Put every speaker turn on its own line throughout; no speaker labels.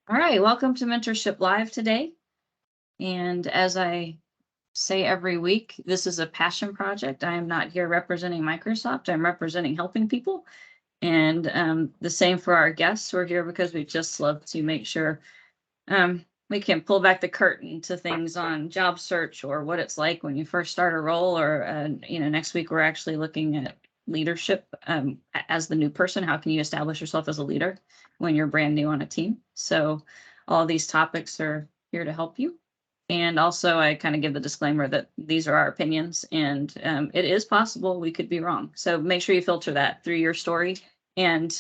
All right, welcome to Mentorship Live today. And as I say every week, this is a passion project. I am not here representing Microsoft. I'm representing helping people. And the same for our guests. We're here because we just love to make sure we can pull back the curtain to things on job search or what it's like when you first start a role. Or, next week we're actually looking at leadership as the new person. How can you establish yourself as a leader when you're brand new on a team? So all these topics are here to help you. And also, I kind of give the disclaimer that these are our opinions, and it is possible we could be wrong. So make sure you filter that through your story and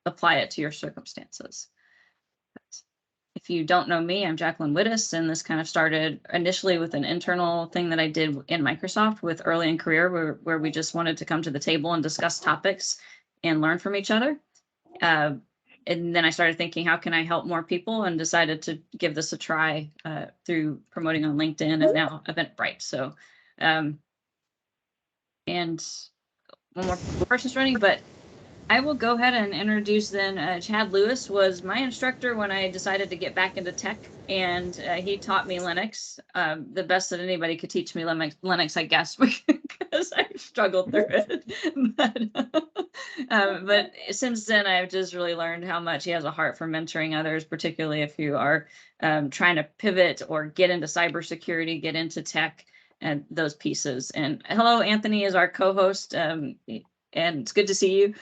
apply it to your circumstances. If you don't know me, I'm Jacqueline Wittes, and this kind of started initially with an internal thing that I did in Microsoft with early in career, where we just wanted to come to the table and discuss topics and learn from each other. And then I started thinking, how can I help more people, and decided to give this a try through promoting on LinkedIn and now Eventbrite. So, and one more person's running, but I will go ahead and introduce then. Chad Lewis was my instructor when I decided to get back into tech, and he taught me Linux, the best that anybody could teach me Linux, I guess, because I struggled through it. But since then, I've just really learned how much he has a heart for mentoring others, particularly if you are trying to pivot or get into cybersecurity, get into tech, and those pieces. And hello, Anthony is our co-host, and it's good to see you.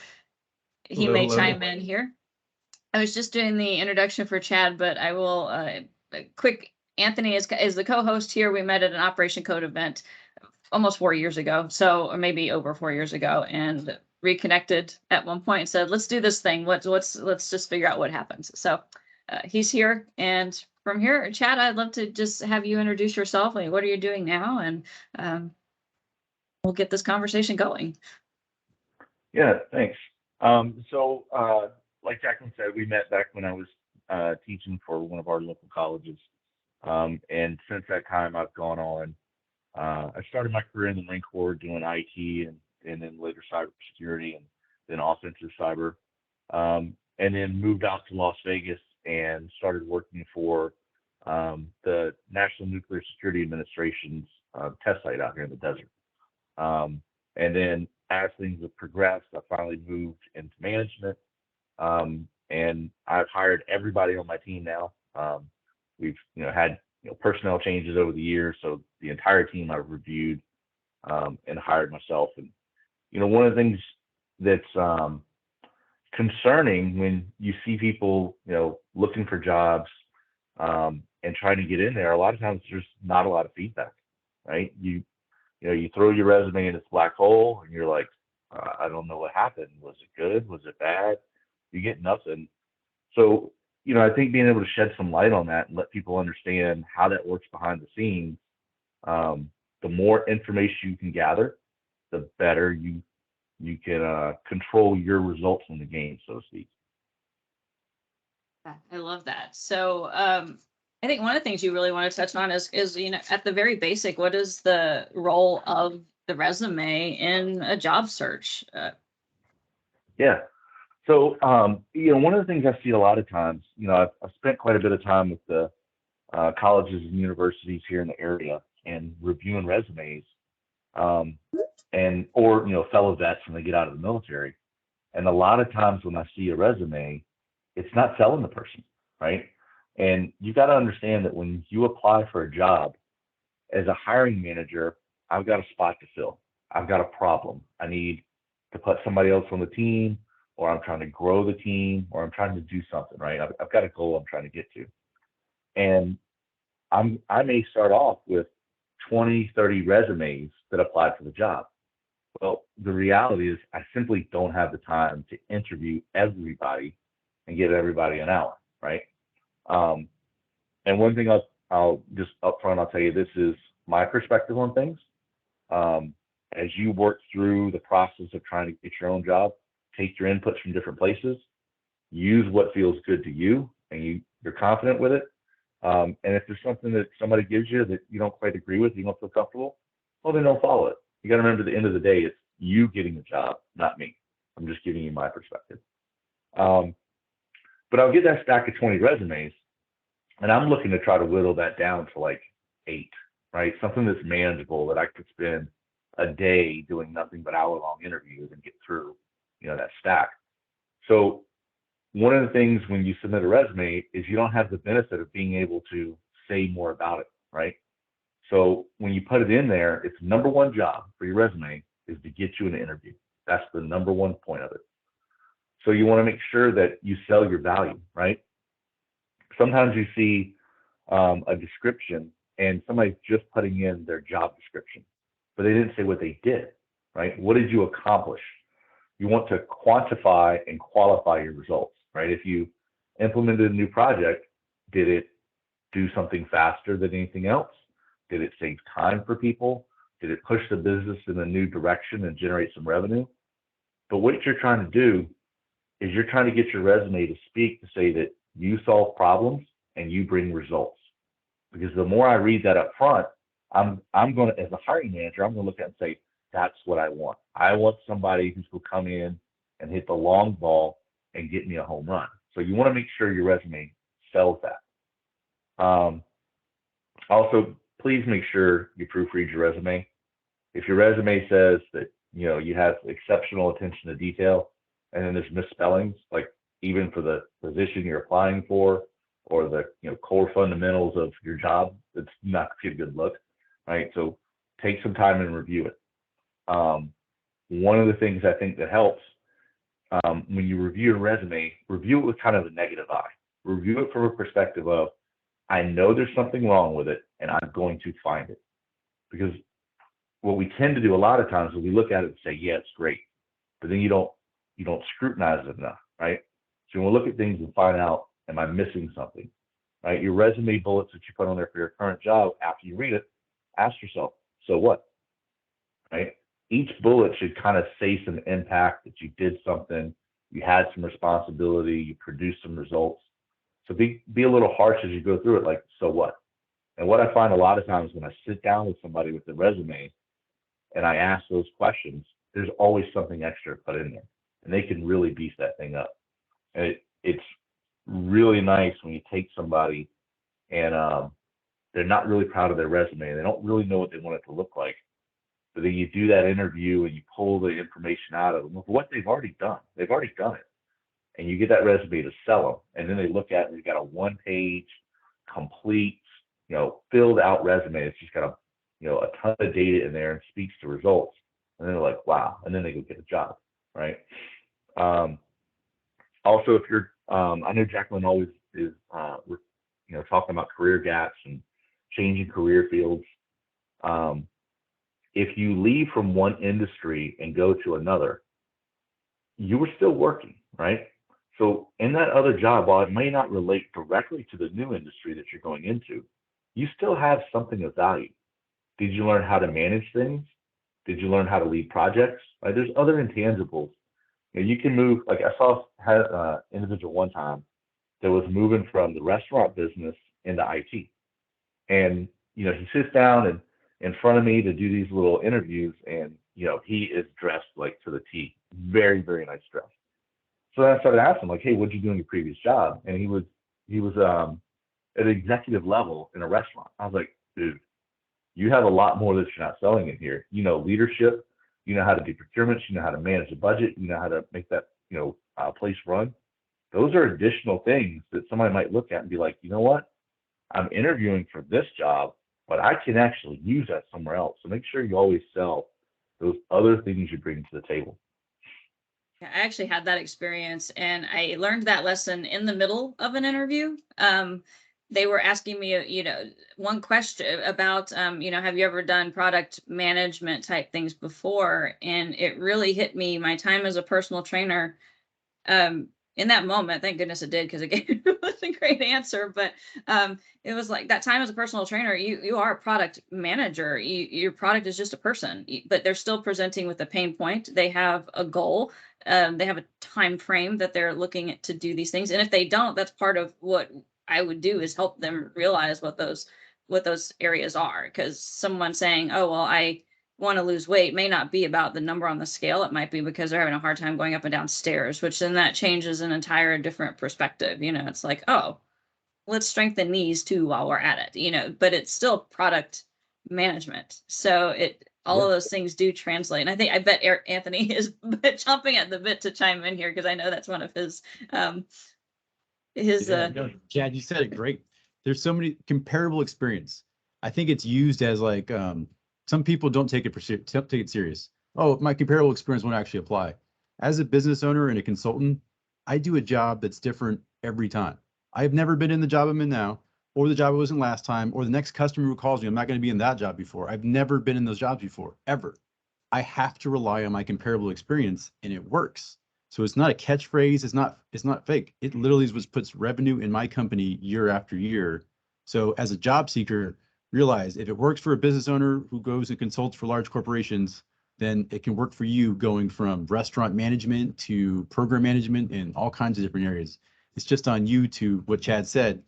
He may chime in here. I was just doing the introduction for Chad, but I will quick. Anthony is the co-host here. We met at an Operation Code event almost 4 years ago, or maybe over 4 years ago, and reconnected at one point and said, "Let's do this thing. Let's just figure out what happens." So he's here, and from here, Chad, I'd love to just have you introduce yourself. Like, what are you doing now? And we'll get this conversation going.
Yeah, thanks. Like Jacqueline said, we met back when I was teaching for one of our local colleges. And since that time, I've gone on. I started my career in the Marine Corps doing IT and then later cybersecurity and then offensive cyber. And then moved out to Las Vegas and started working for the National Nuclear Security Administration's test site out here in the desert. And then as things have progressed, I finally moved into management, and I've hired everybody on my team now. We've had personnel changes over the years, so the entire team I've reviewed and hired myself. And one of the things that's concerning when you see people looking for jobs and trying to get in there, a lot of times there's not a lot of feedback, right? You throw your resume in this black hole and you're like, I don't know what happened. Was it good? Was it bad? You get nothing. So, I think being able to shed some light on that and let people understand how that works behind the scenes, the more information you can gather, the better you can control your results in the game, so to speak.
I love that. So I think one of the things you really want to touch on is at the very basic, what is the role of the resume in a job search?
Yeah. So one of the things I see a lot of times, I've spent quite a bit of time with the colleges and universities here in the area and reviewing resumes, or fellow vets when they get out of the military. And a lot of times when I see a resume, it's not selling the person, right? And you got to understand that when you apply for a job, as a hiring manager, I've got a spot to fill. I've got a problem. I need to put somebody else on the team, or I'm trying to grow the team, or I'm trying to do something, right? I've got a goal I'm trying to get to. And I may start off with 20, 30 resumes that applied for the job. Well, the reality is I simply don't have the time to interview everybody and give everybody an hour, right? And one thing I'll just upfront, I'll tell you, this is my perspective on things. As you work through the process of trying to get your own job, take your inputs from different places, use what feels good to you, and you're confident with it. And if there's something that somebody gives you that you don't quite agree with, you don't feel comfortable, well, then don't follow it. You got to remember, at the end of the day, it's you getting the job, not me. I'm just giving you my perspective. But I'll get that stack of 20 resumes, and I'm looking to try to whittle that down to like 8, right? Something that's manageable that I could spend a day doing nothing but hour-long interviews and get through, that stack. So one of the things when you submit a resume is you don't have the benefit of being able to say more about it, right? So when you put it in there, its number one job for your resume is to get you an interview. That's the number one point of it. So you want to make sure that you sell your value, right? Sometimes you see a description and somebody's just putting in their job description, but they didn't say what they did, right? What did you accomplish? You want to quantify and qualify your results, right? If you implemented a new project, did it do something faster than anything else? Did it save time for people? Did it push the business in a new direction and generate some revenue? But what you're trying to do is you're trying to get your resume to speak to say that you solve problems and you bring results. Because the more I read that up front, I'm going to, as a hiring manager, I'm going to look at it and say, that's what I want. I want somebody who's going to come in and hit the long ball and get me a home run. So you want to make sure your resume sells that. Also, please make sure you proofread your resume. If your resume says that you have exceptional attention to detail, and then there's misspellings, like even for the position you're applying for, or the core fundamentals of your job, it's not a good look, right? So take some time and review it. One of the things I think that helps when you review a resume, review it with kind of a negative eye. Review it from a perspective of, I know there's something wrong with it, and I'm going to find it. Because what we tend to do a lot of times is we look at it and say, yeah, it's great, but then you don't scrutinize it enough, right? So we'll look at things and find out, am I missing something, right? Your resume bullets that you put on there for your current job, after you read it, ask yourself, so what, right? Each bullet should kind of say some impact, that you did something, you had some responsibility, you produced some results. So be a little harsh as you go through it, like, so what? And what I find a lot of times when I sit down with somebody with the resume and I ask those questions, there's always something extra put in there, and they can really beef that thing up. And it's really nice when you take somebody and they're not really proud of their resume, and they don't really know what they want it to look like. But then you do that interview and you pull the information out of them with what they've already done. They've already done it. And you get that resume to sell them. And then they look at it and they've got a one-page, complete, filled out resume. It's just got a ton of data in there and speaks to results. And then they're like, wow. And then they go get a job, right? Also, if you're, I know Jacqueline always is, talking about career gaps and changing career fields. If you leave from one industry and go to another, you were still working, right? So in that other job, while it may not relate directly to the new industry that you're going into, you still have something of value. Did you learn how to manage things? Did you learn how to lead projects? Right? There's other intangibles. You can move, like I saw an individual one time that was moving from the restaurant business into IT. And, he sits down and in front of me to do these little interviews, and, he is dressed like to the T. Very, very nice dress. So then I started asking him, like, hey, what'd you do in your previous job? And he was at an executive level in a restaurant. I was like, dude, you have a lot more that you're not selling in here. Leadership, you know how to do procurements, you know how to manage a budget, you know how to make that, place run. Those are additional things that somebody might look at and be like, you know what? I'm interviewing for this job, but I can actually use that somewhere else. So make sure you always sell those other things you bring to the table.
Yeah, I actually had that experience, and I learned that lesson in the middle of an interview. They were asking me, one question about, have you ever done product management type things before? And it really hit me. My time as a personal trainer, in that moment, thank goodness it did, because it gave was a great answer. But it was like that time as a personal trainer, you are a product manager. Your product is just a person, but they're still presenting with a pain point. They have a goal. They have a time frame that they're looking at to do these things. And if they don't, that's part of what I would do, is help them realize what those areas are. Because someone saying, oh, well, want to lose weight may not be about the number on the scale. It might be because they're having a hard time going up and down stairs, which then that changes an entire different perspective. It's like, oh, let's strengthen knees too while we're at it, but it's still product management. So all of those things do translate. And I bet Anthony is chomping at the bit to chime in here, because I know that's one of his
Chad, you said it great. There's so many comparable experience. I think it's used as like some people don't take it serious. Oh, my comparable experience won't actually apply. As a business owner and a consultant, I do a job that's different every time. I've never been in the job I'm in now, or the job I was in last time, or the next customer who calls me. I'm not going to be in that job before. I've never been in those jobs before, ever. I have to rely on my comparable experience, and it works. So it's not a catchphrase. It's not fake. It literally is what puts revenue in my company year after year. So as a job seeker, realize if it works for a business owner who goes and consults for large corporations, then it can work for you going from restaurant management to program management and all kinds of different areas. It's just on you to, what Chad said,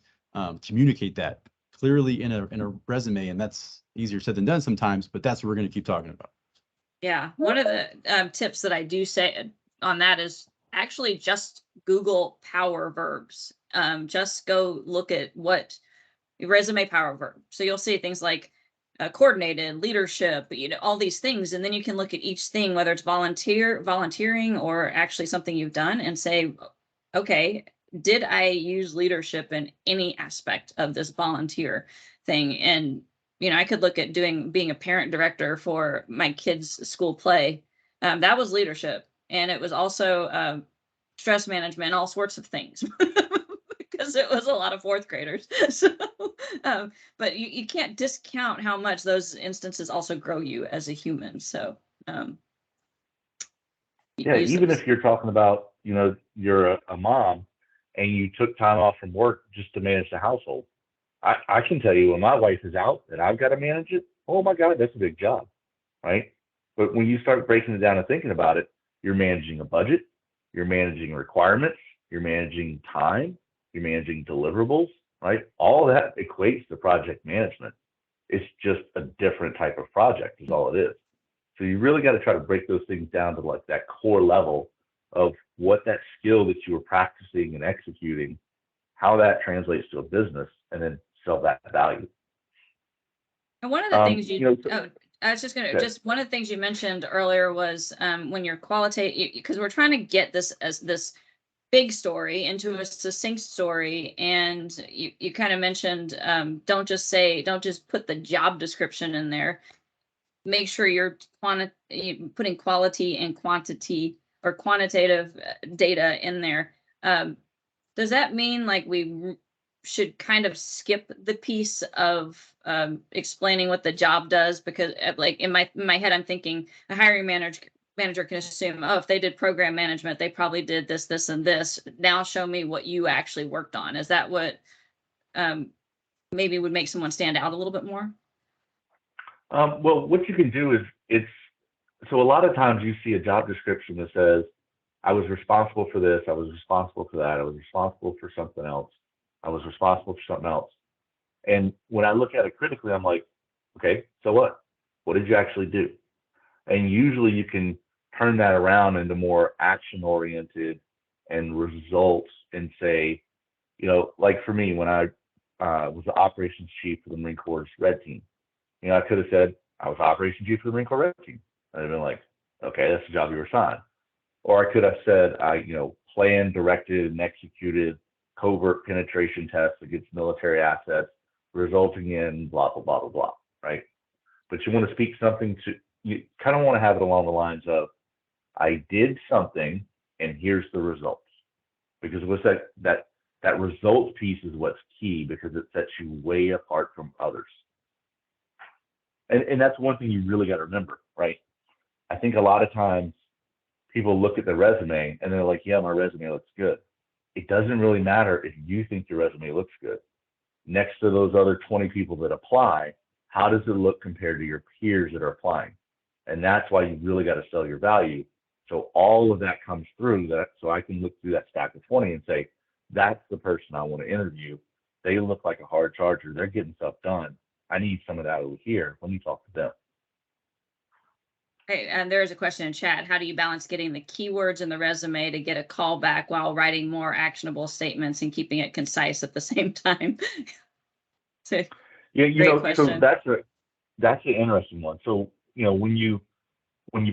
communicate that clearly in a resume. And that's easier said than done sometimes, but that's what we're going to keep talking about.
Yeah. One of the tips that I do say on that is actually just Google power verbs. Just go look at what resume power verb. So you'll see things like coordinated, leadership, all these things. And then you can look at each thing, whether it's volunteering or actually something you've done, and say, okay, did I use leadership in any aspect of this volunteer thing? And, I could look at being a parent director for my kids' school play. That was leadership. And it was also stress management, all sorts of things. Because it was a lot of fourth graders. So, but you can't discount how much those instances also grow you as a human. So,
even if you're talking about, you're a mom and you took time off from work just to manage the household. I can tell you, when my wife is out and I've got to manage it, oh my God, that's a big job, right? But when you start breaking it down and thinking about it, you're managing a budget, you're managing requirements, you're managing time, you're managing deliverables, right? All that equates to project management. It's just a different type of project is all it is. So you really got to try to break those things down to like that core level of what that skill that you were practicing and executing, how that translates to a business, and then sell that value.
And one of the things I was just going to, just one of the things you mentioned earlier was when you're qualitative, because we're trying to get this as this big story into a succinct story. And you kind of mentioned, don't just put the job description in there. Make sure you're putting quality and quantity or quantitative data in there. Does that mean like we should kind of skip the piece of explaining what the job does? Because like in my head, I'm thinking a hiring manager can assume, oh, if they did program management, they probably did this, this, and this. Now show me what you actually worked on. Is that what maybe would make someone stand out a little bit more?
Well, what you can do is so a lot of times you see a job description that says, I was responsible for this, I was responsible for that, I was responsible for something else, I was responsible for something else. And when I look at it critically, I'm like, okay, so what? What did you actually do? And usually you can turn that around into more action oriented and results, and say, like for me, when I was the operations chief for the Marine Corps Red Team, I could have said I was operations chief for the Marine Corps Red Team. I'd have been like, okay, that's the job you were assigned. Or I could have said I, planned, directed, and executed covert penetration tests against military assets, resulting in blah, blah, blah, blah, blah, right? But you want to speak something you kind of want to have it along the lines of, I did something and here's the results. Because what's that results piece is what's key, because it sets you way apart from others. And that's one thing you really got to remember, right? I think a lot of times people look at the resume and they're like, yeah, my resume looks good. It doesn't really matter if you think your resume looks good. Next to those other 20 people that apply, how does it look compared to your peers that are applying? And that's why you really got to sell your value. So all of that comes through that. So I can look through that stack of 20 and say, that's the person I want to interview. They look like a hard charger. They're getting stuff done. I need some of that over here. Let me talk to them.
Hey, and there is a question in chat. How do you balance getting the keywords in the resume to get a call back while writing more actionable statements and keeping it concise at the same time? So,
Yeah,
great
so
question.
that's an interesting one. So, when you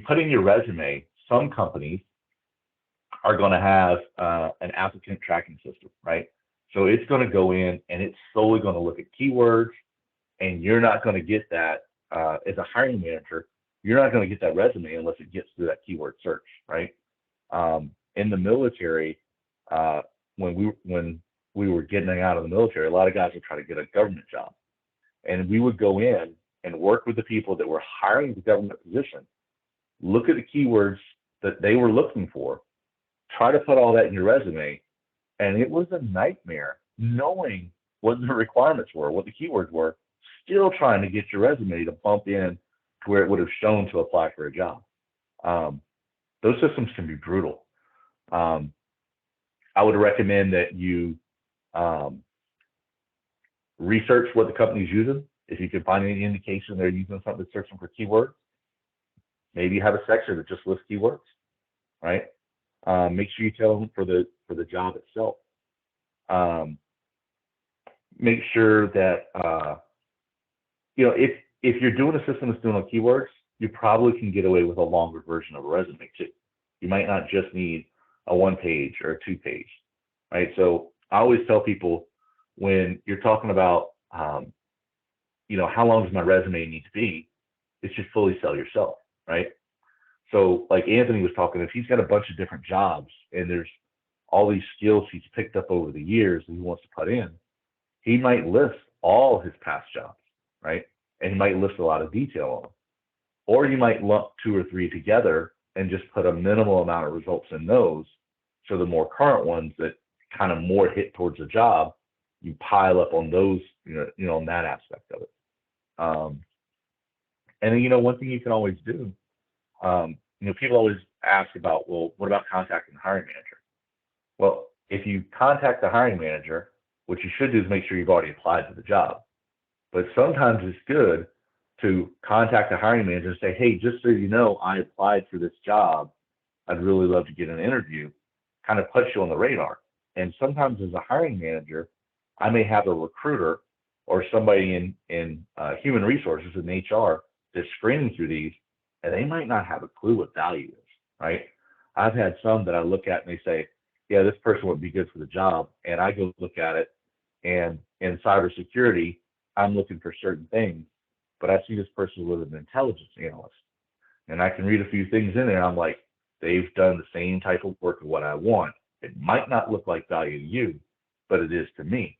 put in your resume, some companies are going to have an applicant tracking system, right? So it's going to go in and it's solely going to look at keywords, and you're not going to get that as a hiring manager. You're not going to get that resume unless it gets through that keyword search, right? In the military, when we were getting out of the military, a lot of guys would try to get a government job, and we would go in and work with the people that were hiring the government position, look at the keywords that they were looking for, try to put all that in your resume, and it was a nightmare knowing what the requirements were, what the keywords were, still trying to get your resume to bump in to where it would have shown to apply for a job. Those systems can be brutal. I would recommend that you research what the company's using. If you can find any indication they're using something that's searching for keywords, maybe you have a section that just lists keywords, right? Make sure you tell them for the job itself. Make sure that if you're doing a system that's doing keywords, you probably can get away with a longer version of a resume too. You might not just need a 1-page or a 2-page, right? So I always tell people, when you're talking about how long does my resume need to be, it's just fully sell yourself, right? So like Anthony was talking, if he's got a bunch of different jobs and there's all these skills he's picked up over the years that he wants to put in, he might list all his past jobs, right? And he might list a lot of detail on them. Or you might lump 2 or 3 together and just put a minimal amount of results in those. So the more current ones that kind of more hit towards the job, you pile up on those, on that aspect of it. And then, one thing you can always do, people always ask about, well, what about contacting the hiring manager? Well, if you contact the hiring manager, what you should do is make sure you've already applied to the job. But sometimes it's good to contact the hiring manager and say, hey, just so you know, I applied for this job. I'd really love to get an interview. Kind of puts you on the radar. And sometimes as a hiring manager, I may have a recruiter or somebody in human resources in HR that's screening through these, and they might not have a clue what value is, right? I've had some that I look at and they say, yeah, this person would be good for the job. And I go look at it, and in cybersecurity, I'm looking for certain things, but I see this person with an intelligence analyst, and I can read a few things in there. And I'm like, they've done the same type of work of what I want. It might not look like value to you, but it is to me.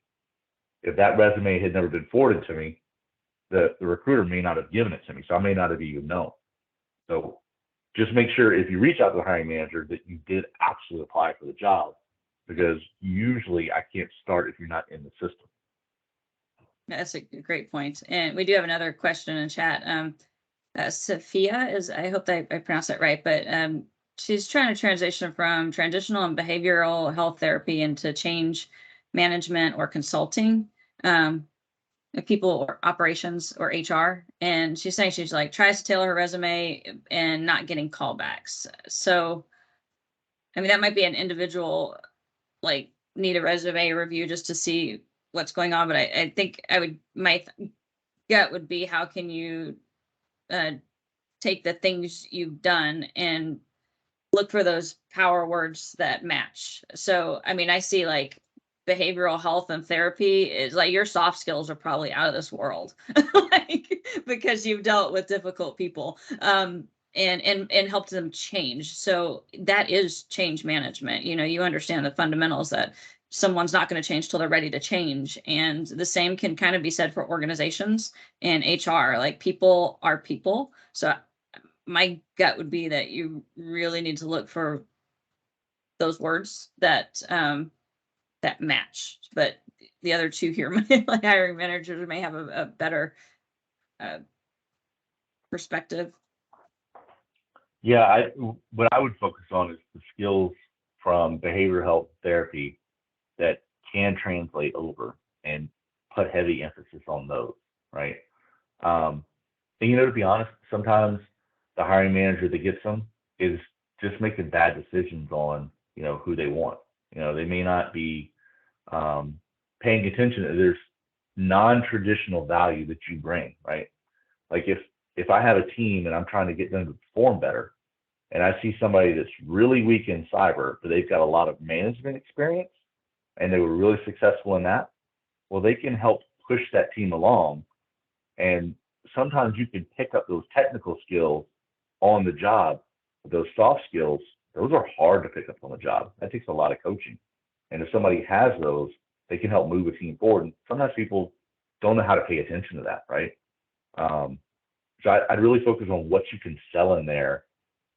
If that resume had never been forwarded to me, the recruiter may not have given it to me, so I may not have even known. So just make sure if you reach out to the hiring manager that you did actually apply for the job, because usually I can't start if you're not in the system.
That's a great point. And we do have another question in chat. Sophia I hope that I pronounced that right, but she's trying to transition from transitional and behavioral health therapy into change management or consulting, people or operations or HR. And she's saying she's like tries to tailor her resume and not getting callbacks. So, I mean, that might be an individual, like, need a resume review just to see what's going on. But I think my gut would be, how can you take the things you've done and look for those power words that match. So, I mean, I see like behavioral health and therapy is like your soft skills are probably out of this world, like, because you've dealt with difficult people, and helped them change. So that is change management. You understand the fundamentals that someone's not going to change till they're ready to change. And the same can kind of be said for organizations and HR. Like, people are people. So my gut would be that you really need to look for those words that match. But the other two here, like hiring managers, may have a better perspective.
Yeah, what I would focus on is the skills from behavioral health therapy that can translate over, and put heavy emphasis on those, right? And to be honest, sometimes the hiring manager that gets them is just making bad decisions on, who they want. They may not be paying attention. There's non-traditional value that you bring, right? Like if I have a team and I'm trying to get them to perform better, and I see somebody that's really weak in cyber, but they've got a lot of management experience and they were really successful in that, well, they can help push that team along. And sometimes you can pick up those technical skills on the job. Those soft skills, those are hard to pick up on the job. That takes a lot of coaching. And if somebody has those, they can help move a team forward. And sometimes people don't know how to pay attention to that, right? So I'd really focus on what you can sell in there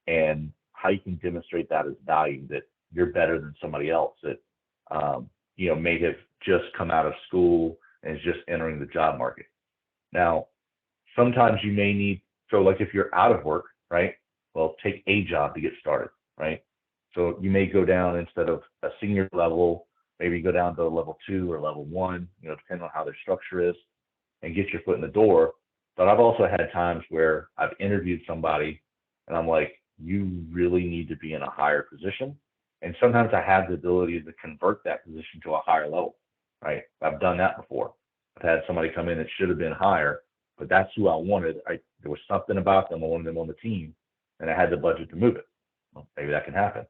and how you can demonstrate that as value, that you're better than somebody else that, may have just come out of school and is just entering the job market. Now, sometimes you may need, so like if you're out of work, right? Well, take a job to get started, right? So you may go down, instead of a senior level, maybe go down to level 2 or level 1, depending on how their structure is, and get your foot in the door. But I've also had times where I've interviewed somebody and I'm like, you really need to be in a higher position. And sometimes I have the ability to convert that position to a higher level, right? I've done that before. I've had somebody come in that should have been higher, but that's who I wanted. There was something about them. I wanted them on the team, and I had the budget to move it. Well, maybe that can happen.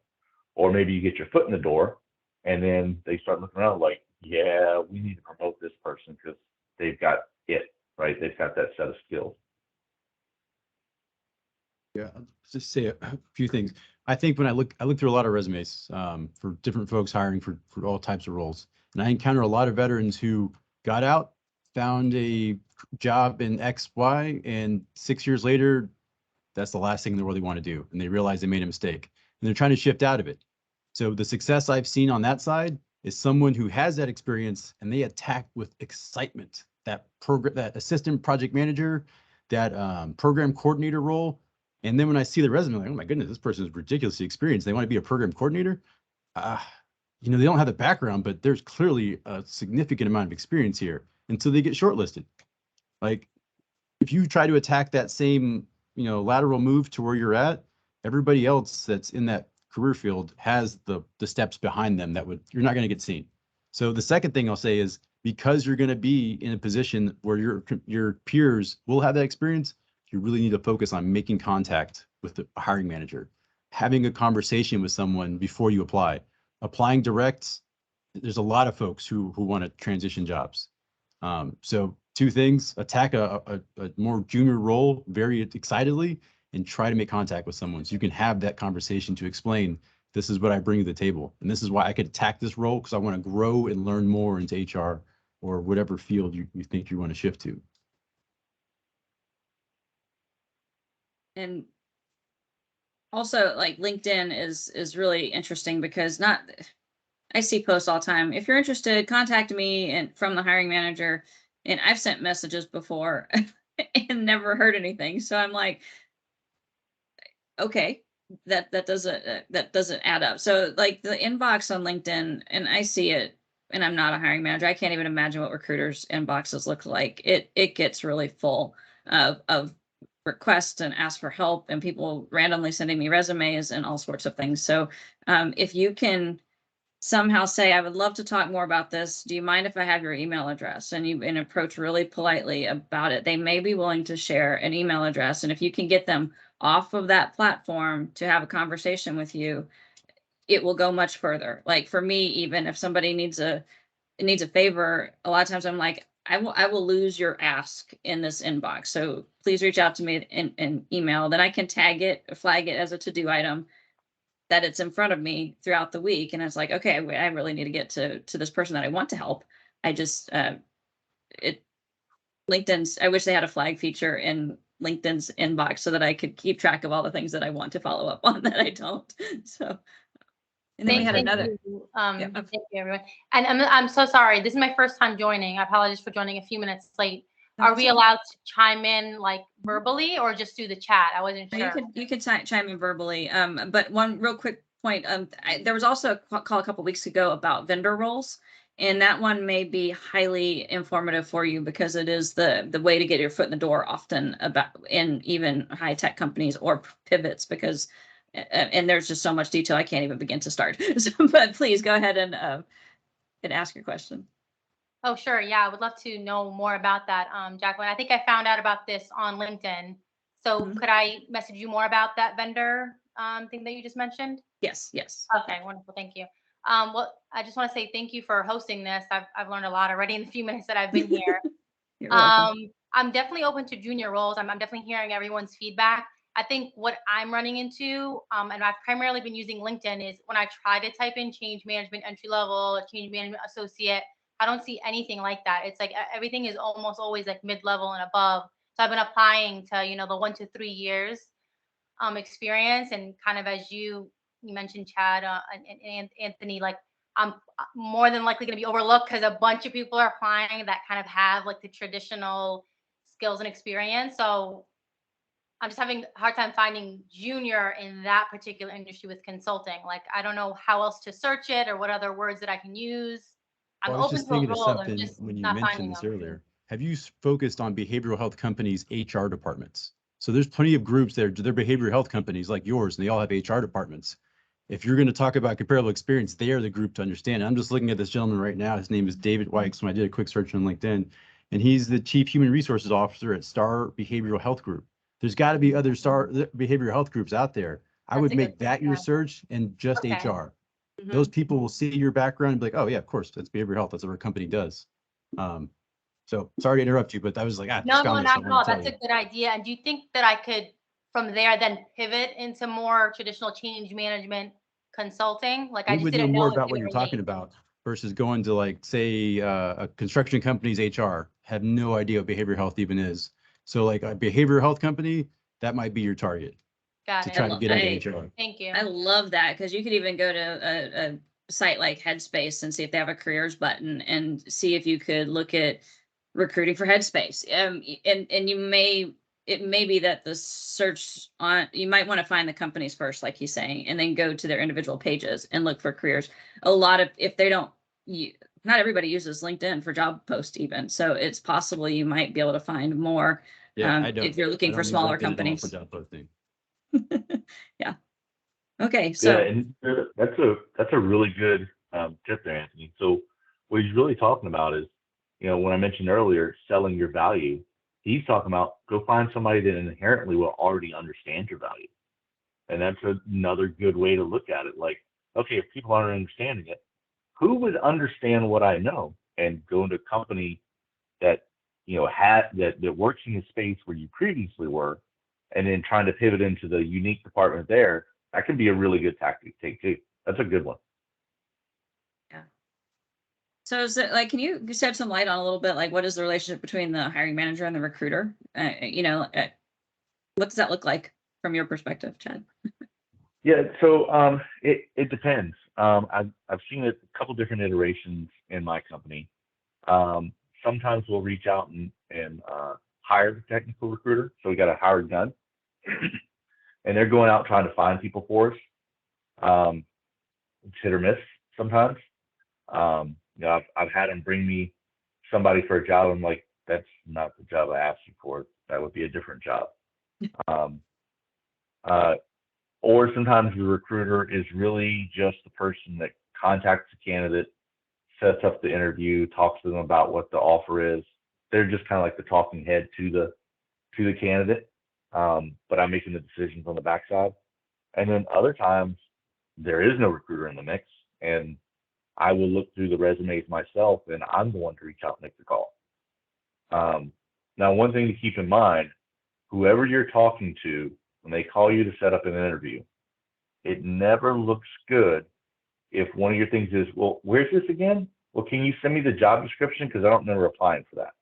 Or maybe you get your foot in the door, and then they start looking around like, yeah, we need to promote this person because they've got it, right? They've got that set of skills.
Yeah, I'll just say a few things. I think when I look through a lot of resumes for different folks hiring for all types of roles, and I encounter a lot of veterans who got out, found a job in X, Y, and 6 years later, that's the last thing in the world they want to do, and they realize they made a mistake, and they're trying to shift out of it. So the success I've seen on that side is someone who has that experience and they attack with excitement that assistant project manager, that program coordinator role. And then when I see the resume, I'm like, oh my goodness, this person is ridiculously experienced. They want to be a program coordinator. They don't have the background, but there's clearly a significant amount of experience here. And so they get shortlisted. Like if you try to attack that same, lateral move to where you're at, everybody else that's in that career field has the steps behind them you're not going to get seen. So the second thing I'll say is, because you're going to be in a position where your peers will have that experience, you really need to focus on making contact with the hiring manager, having a conversation with someone before you apply. Applying direct, there's a lot of folks who want to transition jobs. So 2 things: attack a more junior role very excitedly, and try to make contact with someone so you can have that conversation to explain, this is what I bring to the table, and this is why I could attack this role, because I want to grow and learn more into HR or whatever field you think you want to shift to.
And also, like, LinkedIn is really interesting because I see posts all the time. If you're interested, contact me and from the hiring manager. And I've sent messages before and never heard anything. So I'm like, okay, that doesn't add up. So like the inbox on LinkedIn, and I see it, and I'm not a hiring manager. I can't even imagine what recruiters' inboxes look like. It gets really full of requests and ask for help, and people randomly sending me resumes and all sorts of things. So if you can somehow say, I would love to talk more about this. Do you mind if I have your email address? And approach really politely about it. They may be willing to share an email address. And if you can get them off of that platform to have a conversation with you, it will go much further. Like for me, even if somebody needs a favor, a lot of times I'm like, I will lose your ask in this inbox. So please reach out to me in email. Then I can tag it, flag it as a to-do item, that it's in front of me throughout the week. And it's like, okay, I really need to get to this person that I want to help. I just, LinkedIn's, I wish they had a flag feature in LinkedIn's inbox so that I could keep track of all the things that I want to follow up on that I don't. So, and then we had another.
Thank you, everyone. And I'm so sorry. This is my first time joining. I apologize for joining a few minutes late. Are we allowed to chime in like verbally or just do the chat? I wasn't sure.
You could chime in verbally. But one real quick point, there was also a call a couple weeks ago about vendor roles, and that one may be highly informative for you because it is the way to get your foot in the door often about in even high tech companies or pivots because and there's just so much detail I can't even begin to start. So, but please go ahead and ask your question.
Oh, sure. Yeah, I would love to know more about that, Jacqueline. I think I found out about this on LinkedIn. So
Mhm.
could I message you more about that vendor thing that you just mentioned?
Yes, yes.
Okay, wonderful. Thank you. Well, I just want to say thank you for hosting this. I've learned a lot already in the few minutes that I've been here.
You're welcome.
I'm definitely open to junior roles. I'm definitely hearing everyone's feedback. I think what I'm running into, and I've primarily been using LinkedIn, is when I try to type in change management entry level, change management associate, I don't see anything like that. It's like everything is almost always like mid-level and above. So I've been applying to, the 1 to 3 years experience, and kind of as you mentioned, Chad and Anthony, like I'm more than likely going to be overlooked because a bunch of people are applying that kind of have like the traditional skills and experience. So I'm just having a hard time finding junior in that particular industry with consulting. Like I don't know how else to search it or what other words that I can use. I'm
Well, I was
open
just
to those
thinking of
roles. I'm
something
just
when you
not finding
mentioned this
them.
earlier. Have you focused on behavioral health companies' HR departments? So there's plenty of groups there. They're behavioral health companies like yours, and they all have HR departments. If you're going to talk about comparable experience, they are the group to understand. I'm just looking at this gentleman right now. His name is David Wykes. When I did a quick search on LinkedIn, and he's the Chief Human Resources Officer at Star Behavioral Health Group. There's got to be other Star behavioral health groups out there. I
That's
would
a good
make that your
point,
search and just
Okay.
HR.
Mhm.
Those people will see your background and be like, oh yeah, of course, that's behavioral health. That's what our company does. So sorry to interrupt you, but I was like,
No,
just
no,
found this. I
not at
want
all.
to tell
That's a
you.
good idea. And do you think that I could, from there, then pivot into more traditional change management consulting? Like I
We
just
would know
didn't
more
know if
about
they
what
would
you're talking
relate.
about versus going to like, say, a construction company's HR, have no idea what behavioral health even is. So like a behavioral health company, that might be your target
Got
to
it.
try to get
I
into HR.
Thank you.
I love that because you could even go to a site like Headspace and see if they have a careers button and see if you could look at recruiting for Headspace. And it may be that the search on you might want to find the companies first, like he's saying, and then go to their individual pages and look for careers. A lot of if they don't, not everybody uses LinkedIn for job posts even, so it's possible you might be able to find more.
Yeah, I don't.
If you're looking
I
for
don't use
smaller
LinkedIn at all for
companies.
job posting.
Yeah. Okay.
Yeah,
So
and that's a really good tip there, Anthony. So what he's really talking about is, when I mentioned earlier, selling your value, he's talking about go find somebody that inherently will already understand your value. And that's another good way to look at it. Like, okay, if people aren't understanding it, who would understand what I know and go into a company that, that works in the space where you previously were, and then trying to pivot into the unique department there, that can be a really good tactic to take too. That's a good one.
So is it like, can you shed some light on a little bit, like what is the relationship between the hiring manager and the recruiter? What does that look like from your perspective, Chad?
Yeah, so it depends. I've seen it a couple different iterations in my company. Sometimes we'll reach out and hire the technical recruiter. So we got a hired gun, and they're going out trying to find people for us. It's hit or miss sometimes. I've had them bring me somebody for a job. I'm like, that's not the job I asked you for. That would be a different job. Um, or sometimes the recruiter is really just the person that contacts the candidate, sets up the interview, talks to them about what the offer is. They're just kind of like the talking head to the candidate, but I'm making the decisions on the backside. And then other times there is no recruiter in the mix, and I will look through the resumes myself, and I'm the one to reach out and make the call. Now, one thing to keep in mind, whoever you're talking to, when they call you to set up an interview, it never looks good if one of your things is, well, where's this again? Well, can you send me the job description? Because I don't remember applying for that.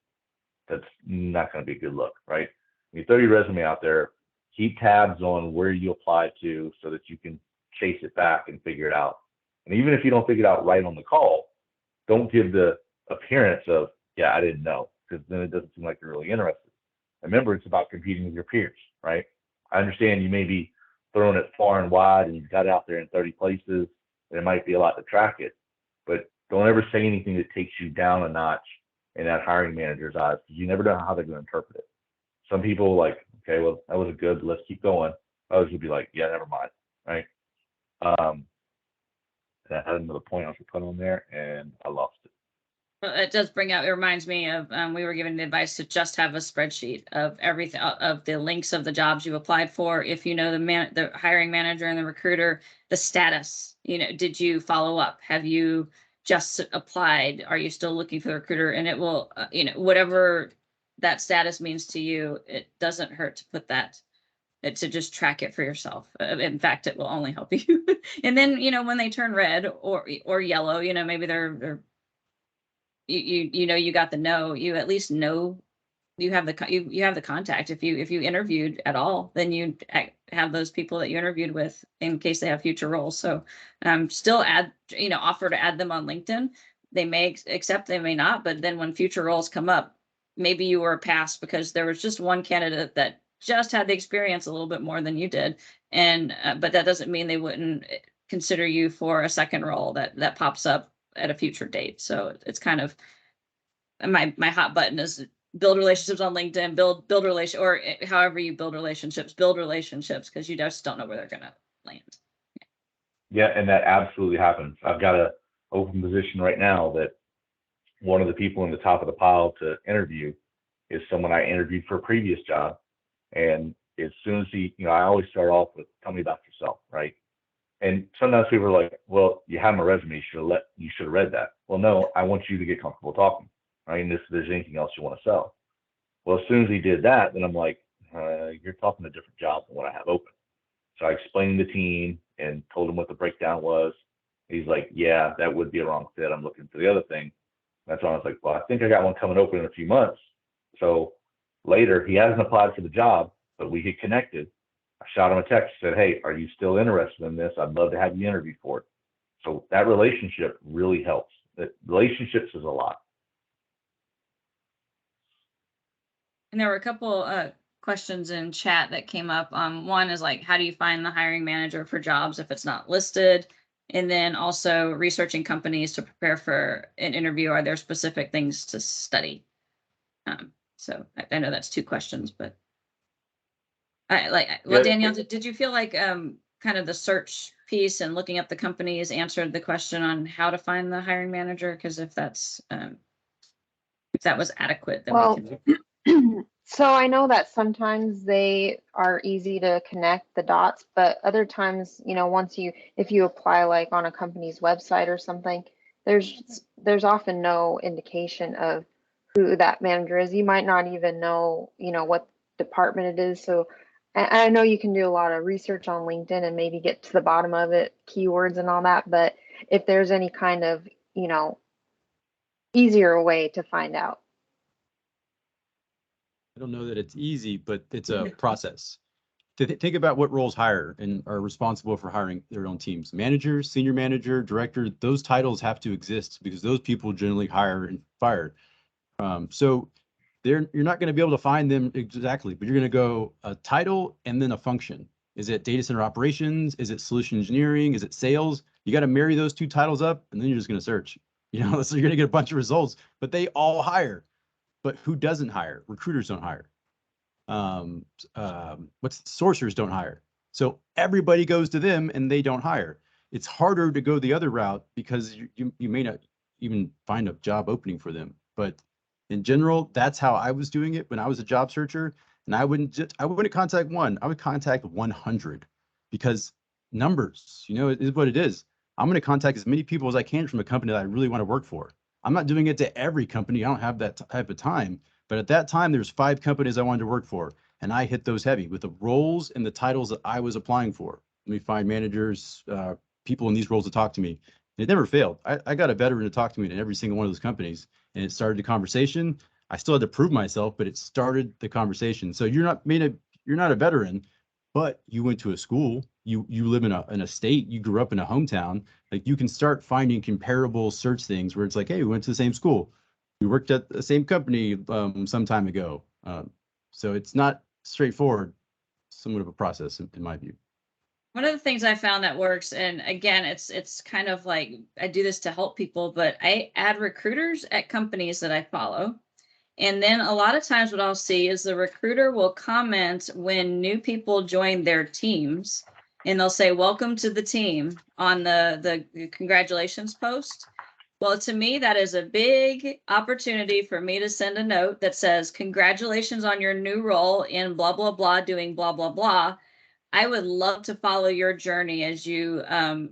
That's not going to be a good look, right? When you throw your resume out there, keep tabs on where you apply to so that you can chase it back and figure it out. And even if you don't figure it out right on the call, don't give the appearance of, yeah, I didn't know, because then it doesn't seem like you're really interested. Remember, it's about competing with your peers, right? I understand you may be throwing it far and wide and you've got it out there in 30 places, it might be a lot to track it. But don't ever say anything that takes you down a notch in that hiring manager's eyes, because you never know how they're going to interpret it. Some people like, okay, well, that was good, let's keep going. Others would be like, yeah, never mind, right? I had another point I was put on there and I lost it.
Well, it does bring out, it reminds me of, we were given advice to just have a spreadsheet of everything, of the links of the jobs you applied for. If you know the hiring manager and the recruiter, the status, did you follow up? Have you just applied? Are you still looking for the recruiter? And it will, whatever that status means to you, it doesn't hurt to put that, to just track it for yourself. In fact, it will only help you. And then, when they turn red or yellow, maybe they're you got the no, you at least know you have the contact. If you interviewed at all, then you have those people that you interviewed with in case they have future roles. So still offer to add them on LinkedIn. They may accept, they may not, but then when future roles come up, maybe you were passed because there was just one candidate that just had the experience a little bit more than you did. And but that doesn't mean they wouldn't consider you for a second role that pops up at a future date. So it's kind of my hot button is build relationships on LinkedIn, build relation, or however you build relationships, because you just don't know where they're gonna land.
Yeah, and that absolutely happens. I've got a open position right now that one of the people in the top of the pile to interview is someone I interviewed for a previous job. And as soon as I always start off with, tell me about yourself, right? And sometimes people are like, well, you have my resume, you should have read that. Well, no, I want you to get comfortable talking, right? And if there's anything else you want to sell. Well, as soon as he did that, then I'm like, you're talking a different job than what I have open. So I explained the team and told him what the breakdown was. He's like, yeah, that would be a wrong fit. I'm looking for the other thing. That's when I was like, well, I think I got one coming open in a few months. So later, he hasn't applied for the job, but we get connected. I shot him a text, said, hey, are you still interested in this? I'd love to have you interview for it. So that relationship really helps. Relationships is a lot.
And there were a couple questions in chat that came up. One is like, how do you find the hiring manager for jobs if it's not listed? And then also researching companies to prepare for an interview. Are there specific things to study? So I know that's two questions, but Danielle, did you feel like kind of the search piece and looking up the companies answered the question on how to find the hiring manager? Because if that was adequate, then we can.
So I know that sometimes they are easy to connect the dots, but other times, if you apply like on a company's website or something, there's often no indication of who that manager is. You might not even know, what department it is. So I know you can do a lot of research on LinkedIn and maybe get to the bottom of it, keywords and all that. But if there's any kind of, easier way to find out.
I don't know that it's easy, but it's a process. Think about what roles hire and are responsible for hiring their own teams. Manager, senior manager, director, those titles have to exist because those people generally hire and fire. So you're not going to be able to find them exactly, but you're going to go a title and then a function. Is it data center operations? Is it solution engineering? Is it sales? You got to marry those two titles up and then you're just going to search. So you're going to get a bunch of results, but they all hire. But who doesn't hire? Recruiters don't hire. Sourcers don't hire. So everybody goes to them and they don't hire. It's harder to go the other route because you may not even find a job opening for them. But in general, that's how I was doing it when I was a job searcher. And I wouldn't contact one. I would contact 100 because numbers, it is what it is. I'm going to contact as many people as I can from a company that I really want to work for. I'm not doing it to every company. I don't have that type of time. But at that time, there's 5 companies I wanted to work for. And I hit those heavy with the roles and the titles that I was applying for. Let me find managers, people in these roles to talk to me. It never failed. I got a veteran to talk to me in every single one of those companies. And it started the conversation. I still had to prove myself, but it started the conversation. So you're not a veteran, but you went to a school. You live in a state. You grew up in a hometown. Like you can start finding comparable search things where it's like, hey, we went to the same school. We worked at the same company some time ago. So it's not straightforward, somewhat of a process in my view.
One of the things I found that works, and again, it's kind of like I do this to help people, but I add recruiters at companies that I follow. And then a lot of times what I'll see is the recruiter will comment when new people join their teams, and they'll say, welcome to the team on the congratulations post. Well, to me, that is a big opportunity for me to send a note that says, congratulations on your new role in blah, blah, blah, doing blah, blah, blah. I would love to follow your journey as you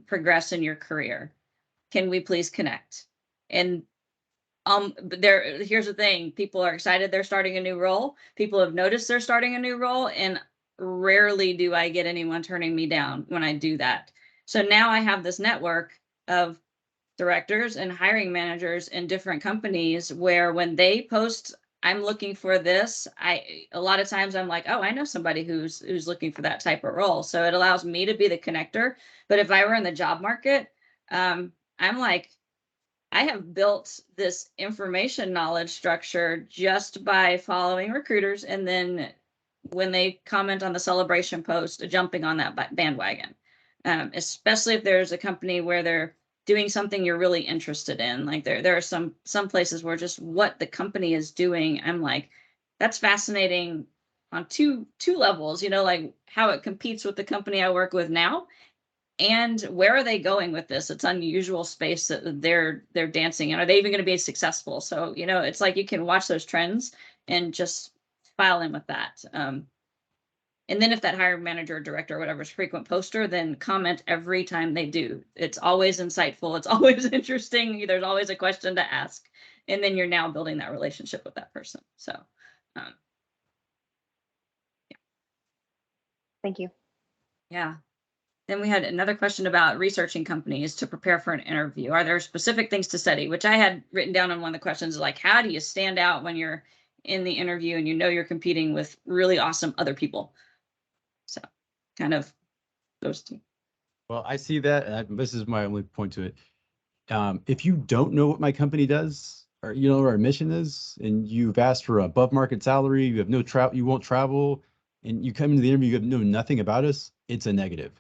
progress in your career. Can we please connect? And but here's the thing, people are excited they're starting a new role. People have noticed they're starting a new role, and rarely do I get anyone turning me down when I do that. So now I have this network of directors and hiring managers in different companies where when they post, I'm looking for this, a lot of times I'm like, oh, I know somebody who's looking for that type of role. So it allows me to be the connector. But if I were in the job market, I'm like, I have built this information knowledge structure just by following recruiters, and then when they comment on the celebration post, jumping on that bandwagon, especially if there's a company where they're doing something you're really interested in. Like there are some places where just what the company is doing, I'm like, that's fascinating on two levels, like how it competes with the company I work with now, and where are they going with this? It's unusual space that they're dancing in. Are they even going to be successful? So, it's like you can watch those trends and just file in with that. And then if that hiring manager or director or whatever is frequent poster, then comment every time they do. It's always insightful. It's always interesting. There's always a question to ask. And then you're now building that relationship with that person. So,
Thank you.
yeah. Then we had another question about researching companies to prepare for an interview. Are there specific things to study? Which I had written down on one of the questions, like, how do you stand out when you're in the interview and you're competing with really awesome other people? So kind of those two.
Well, I see that, and this is my only point to it. If you don't know what my company does, or what our mission is, and you've asked for above market salary, you have no travel, you won't travel, and you come into the interview, you know nothing about us, it's a negative.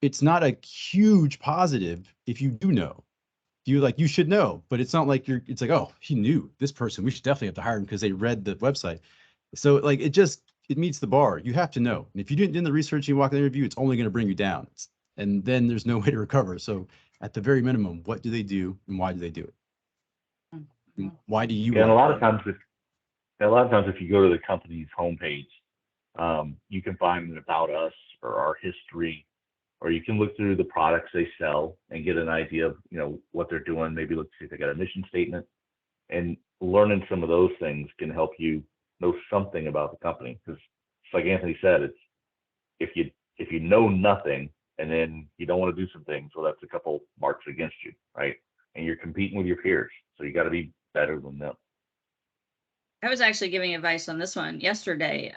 It's not a huge positive if you do know. You should know, but it's not like it's like, oh, he knew this person, we should definitely have to hire him because they read the website. So like it meets the bar. You have to know. And if you didn't do the research, you walk in the interview, it's only going to bring you down. And then there's no way to recover. So at the very minimum, what do they do and why do they do it? And why do you?
Yeah, and a lot of times if you go to the company's homepage, you can find an about us or our history, or you can look through the products they sell and get an idea of what they're doing. Maybe look to see if they got a mission statement, and learning some of those things can help you know something about the company. Because it's like Anthony said, it's if you know nothing and then you don't want to do some things, well, that's a couple marks against you, right? And you're competing with your peers, so you got to be better than them.
I was actually giving advice on this one yesterday,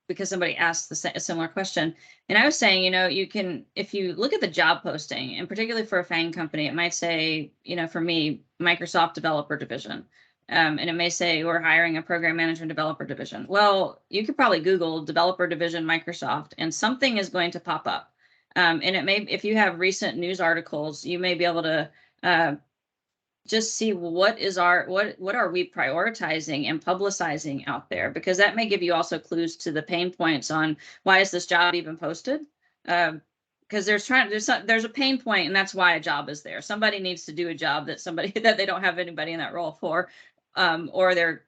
because somebody asked a similar question. And I was saying, you can, if you look at the job posting, and particularly for a FANG company, it might say, for me, Microsoft Developer Division. And it may say we're hiring a program management developer division. Well, you could probably Google developer division Microsoft, and something is going to pop up. And it may, if you have recent news articles, you may be able to just see what are we prioritizing and publicizing out there, because that may give you also clues to the pain points on why is this job even posted. Because there's a pain point, and that's why a job is there. Somebody needs to do a job that they don't have anybody in that role for, or they're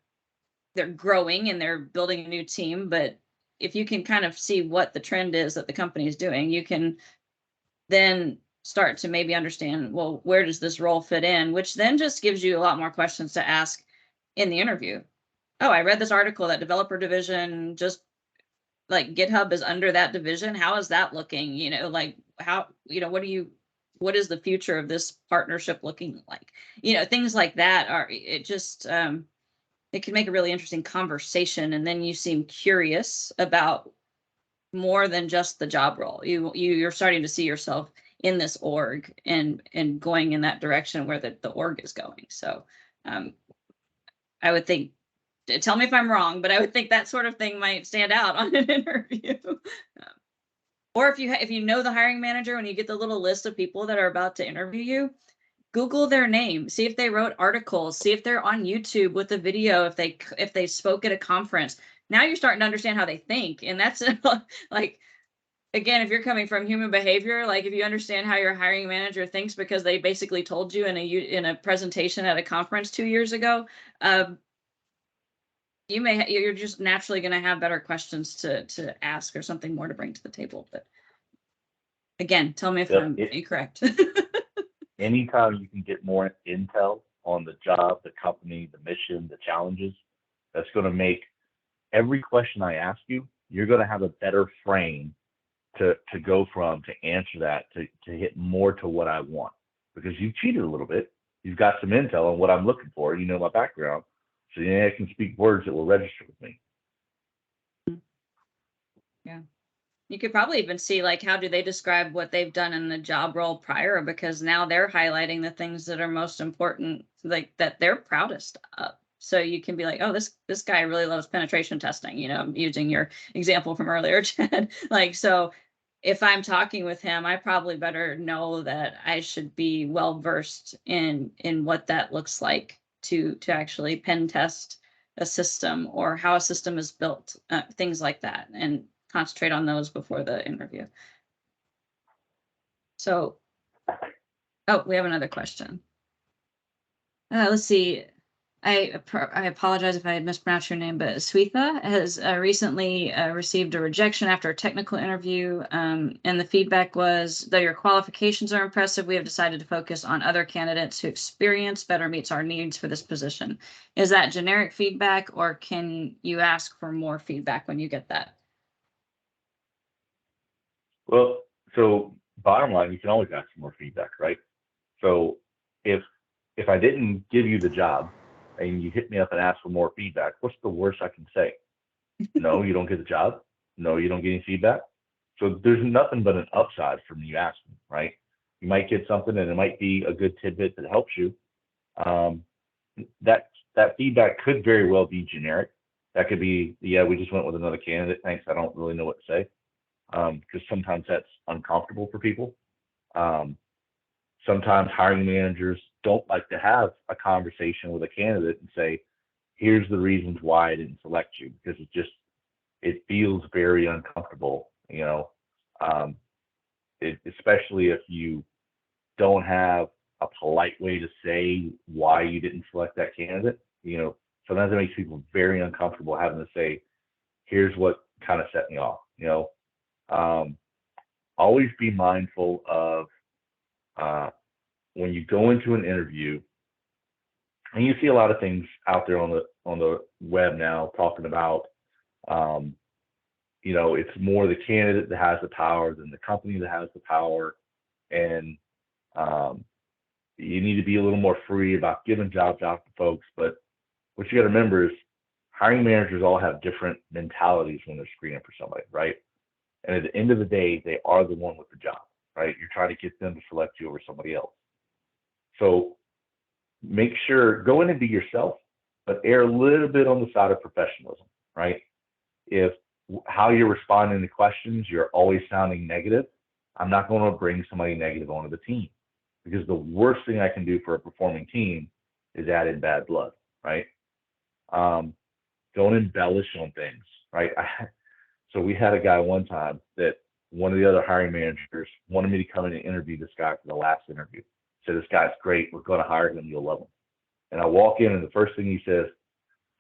growing and they're building a new team. But if you can kind of see what the trend is that the company is doing, you can then start to maybe understand, well, where does this role fit in, which then just gives you a lot more questions to ask in the interview. Oh, I read this article that developer division, just like GitHub is under that division. How is that looking? Like how, what is the future of this partnership looking like? Things like that it can make a really interesting conversation. And then you seem curious about more than just the job role. You're starting to see yourself in this org and going in that direction where the org is going. So I would think, tell me if I'm wrong, but I would think that sort of thing might stand out on an interview. Or if you know the hiring manager, when you get the little list of people that are about to interview you, Google their name, see if they wrote articles, see if they're on YouTube with a video, if they spoke at a conference. Now you're starting to understand how they think. And that's like, again, if you're coming from human behavior, like if you understand how your hiring manager thinks because they basically told you in a presentation at a conference 2 years ago, you're just naturally going to have better questions to ask or something more to bring to the table. But again, tell me if
Yep,
I'm incorrect.
anytime you can get more intel on the job, the company, the mission, the challenges, that's going to make every question I ask you, you're going to have a better frame to go from, to answer that, to hit more to what I want. Because you cheated a little bit. You've got some intel on what I'm looking for. You know my background. So yeah, I can speak words that will register with me.
Yeah. You could probably even see like how do they describe what they've done in the job role prior, because now they're highlighting the things that are most important, like that they're proudest of. So you can be like, oh, this guy really loves penetration testing, you know, using your example from earlier, Chad. Like, so if I'm talking with him, I probably better know that I should be well versed in what that looks like to actually pen test a system or how a system is built, things like that, and concentrate on those before the interview. So, oh, we have another question. Let's see. I apologize if I mispronounced your name, but Swetha has recently received a rejection after a technical interview. And the feedback was, though your qualifications are impressive, we have decided to focus on other candidates whose experience better meets our needs for this position. Is that generic feedback, or can you ask for more feedback when you get that?
Well, so bottom line, you can always ask for more feedback, right? So if I didn't give you the job and you hit me up and ask for more feedback, what's the worst I can say? No, you don't get the job. No, you don't get any feedback. So there's nothing but an upside from you asking, right? You might get something and it might be a good tidbit that helps you. That feedback could very well be generic. That could be, yeah, we just went with another candidate. Thanks. I don't really know what to say. Because sometimes that's uncomfortable for people. Sometimes hiring managers don't like to have a conversation with a candidate and say, here's the reasons why I didn't select you, because it feels very uncomfortable, you know, especially if you don't have a polite way to say why you didn't select that candidate. You know, sometimes it makes people very uncomfortable having to say, here's what kind of set me off, you know. Always be mindful of when you go into an interview, and you see a lot of things out there on the web now talking about, you know, it's more the candidate that has the power than the company that has the power, and you need to be a little more free about giving jobs out to folks. But what you got to remember is hiring managers all have different mentalities when they're screening for somebody, right? And at the end of the day, they are the one with the job, right? You're trying to get them to select you over somebody else. So make sure, go in and be yourself, but err a little bit on the side of professionalism, right? If how you're responding to questions, you're always sounding negative, I'm not going to bring somebody negative onto the team, because the worst thing I can do for a performing team is add in bad blood, right? Don't embellish on things, right? So we had a guy one time that one of the other hiring managers wanted me to come in and interview this guy for the last interview. Said, this guy's great. We're going to hire him. You'll love him. And I walk in, and the first thing he says,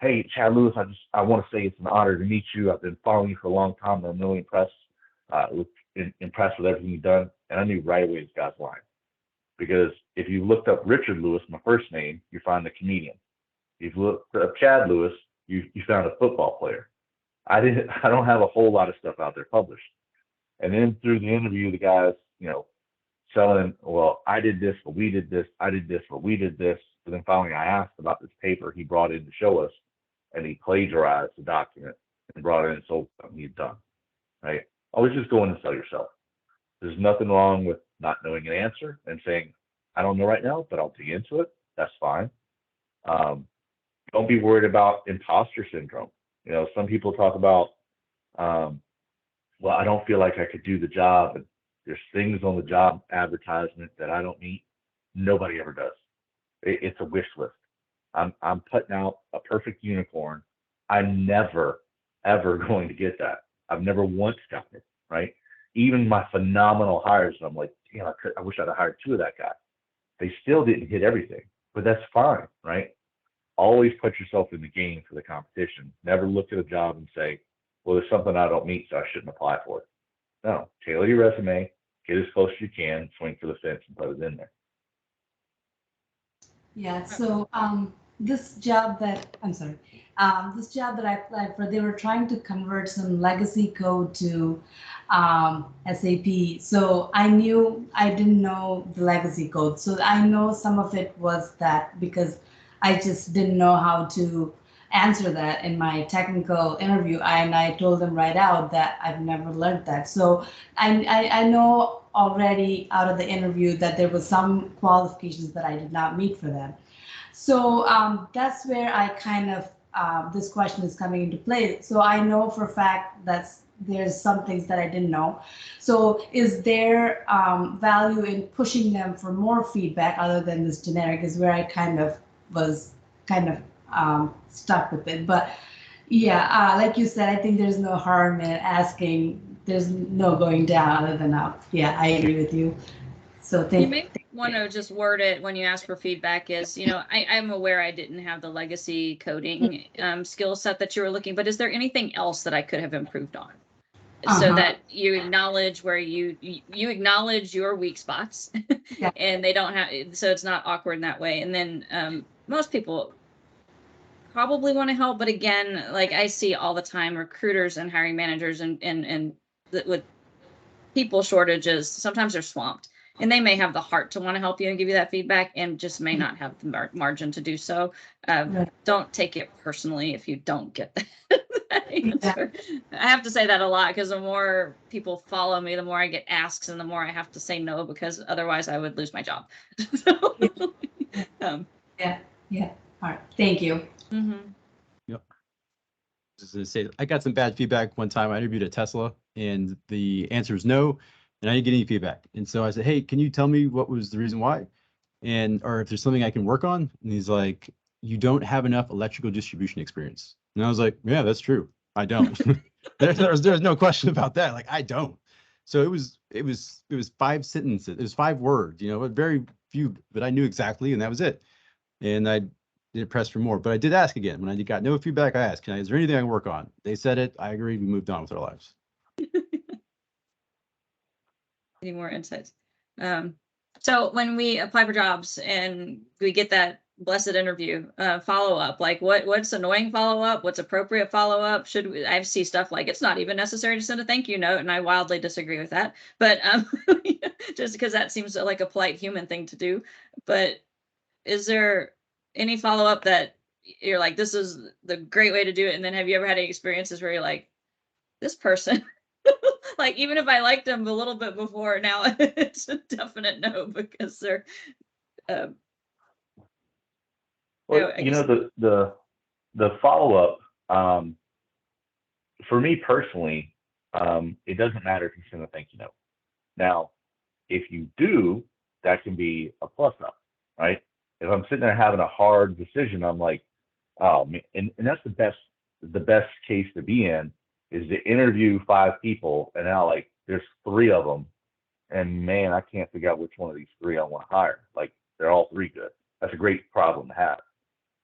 hey, Chad Lewis, I want to say it's an honor to meet you. I've been following you for a long time. I'm really impressed with everything you've done. And I knew right away this guy's lying. Because if you looked up Richard Lewis, my first name, you find the comedian. If you looked up Chad Lewis, you found a football player. I don't have a whole lot of stuff out there published. And then through the interview, the guys, you know, selling, well, I did this, but we did this. I did this, but we did this. And then finally I asked about this paper he brought in to show us, and he plagiarized the document and brought it in and sold something he'd done, right? Always just go in and sell yourself. There's nothing wrong with not knowing an answer and saying, I don't know right now, but I'll dig into it. That's fine. Don't be worried about imposter syndrome. You know, some people talk about well, I don't feel like I could do the job, and there's things on the job advertisement that I don't meet. Nobody ever does. It's a wish list. I'm putting out a perfect unicorn. I'm never ever going to get that. I've never once gotten it, right? Even my phenomenal hires, I'm like, damn, I wish I'd have hired 2 of that guy. They still didn't hit everything, but that's fine, right? Always put yourself in the game for the competition. Never look at a job and say, well, there's something I don't meet, so I shouldn't apply for it. No, tailor your resume, get as close as you can, swing for the fence, and put it in there.
Yeah, so this job that this job that I applied for, they were trying to convert some legacy code to SAP. So I didn't know the legacy code. So I know some of it was that because I just didn't know how to answer that in my technical interview. And I told them right out that I've never learned that. So I know already out of the interview that there was some qualifications that I did not meet for them. So that's where I kind of, this question is coming into play. So I know for a fact that there's some things that I didn't know. So is there value in pushing them for more feedback other than this generic is where I kind of was stuck with it. But yeah, like you said, I think there's no harm in asking. There's no going down other than up. Yeah, I agree with you. So
You may want to just word it when you ask for feedback is, I'm aware I didn't have the legacy coding skill set that you were looking, but is there anything else that I could have improved on? So that you acknowledge where you acknowledge your weak spots
Yeah.
and they don't have, so it's not awkward in that way. And then most people probably want to help, but again, like I see all the time, recruiters and hiring managers and with people shortages, sometimes they're swamped and they may have the heart to want to help you and give you that feedback and just may not have the margin to do so.
Right.
Don't take it personally if you don't get that answer. I have to say that a lot because the more people follow me, the more I get asks and the more I have to say no because otherwise I would lose my job.
Yeah. All right. Thank you.
Mm-hmm.
Yep. Just to say, I got some bad feedback one time. I interviewed at Tesla, and the answer is no, and I didn't get any feedback. And so I said, "Hey, can you tell me what was the reason why, or if there's something I can work on?" And he's like, "You don't have enough electrical distribution experience." And I was like, "Yeah, that's true. I don't." There's no question about that. Like, I don't. So it was 5 sentences. It was 5 words. Very few, but I knew exactly, and that was it. And I didn't press for more, but I did ask again. When I got no feedback, I asked, is there anything I can work on? They said it. I agreed. We moved on with our lives.
Any more insights? So when we apply for jobs and we get that blessed interview, follow-up, like what's annoying follow-up? What's appropriate follow-up? I see stuff like it's not even necessary to send a thank you note, and I wildly disagree with that. But just because that seems like a polite human thing to do. But is there any follow-up that you're like, this is the great way to do it? And then have you ever had any experiences where you're like, this person, like, even if I liked them a little bit before, now it's a definite no because they're,
well, the follow-up, for me personally, it doesn't matter if you send a thank you note. Now, if you do, that can be a plus up, right? If I'm sitting there having a hard decision, I'm like, oh man, and that's the best case to be in is to interview 5 people and now like there's 3 of them and man, I can't figure out which one of these 3 I want to hire. Like they're all 3 good. That's a great problem to have.